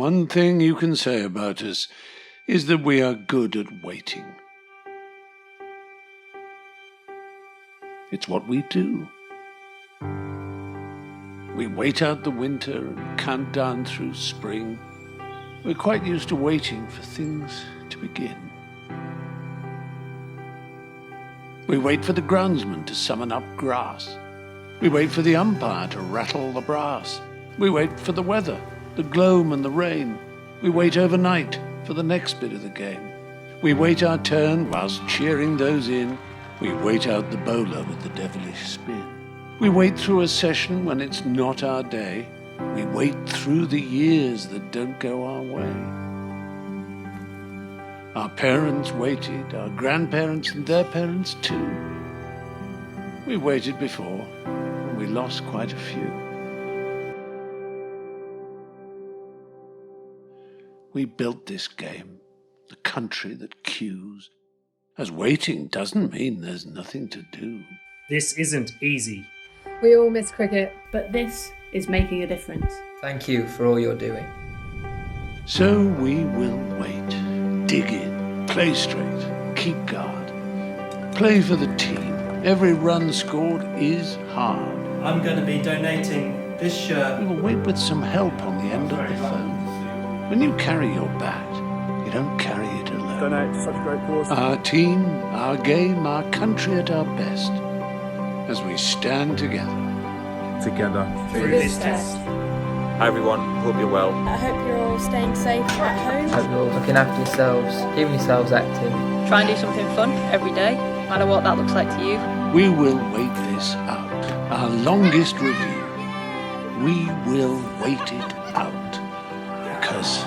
one thing you can say about us is that we are good at waiting. It's what we do. We wait out the winter and count down through spring. We're quite used to waiting for things to begin. We wait for the groundsman to summon up grass. We wait for the umpire to rattle the brass. We wait for the weather, the gloam and the rain. We wait overnight for the next bit of the game. We wait our turn whilst cheering those in. We wait out the bowler with the devilish spin. We wait through a session when it's not our day. We wait through the years that don't go our way. Our parents waited, our grandparents and their parents too. We waited before, and we lost quite a few. We built this game, the country that queues, as waiting doesn't mean there's nothing to do. This isn't easy. We all miss cricket. But this is making a difference. Thank you for all you're doing. So we will wait, dig in, play straight, keep guard, play for the team. Every run scored is hard. I'm going to be donating this shirt. We will wait with some help on the end of the phone. When you carry your bat, you don't carry it alone. Donate to such a great cause. Our team, our game, our country at our best, as we stand together. Together. Through this test. Hi everyone, hope you're well. I hope you're all staying safe at home. Hope you're looking after yourselves, keeping yourselves active. Try and do something fun every day, no matter what that looks like to you. We will wait this out, our longest review. We will wait it out, because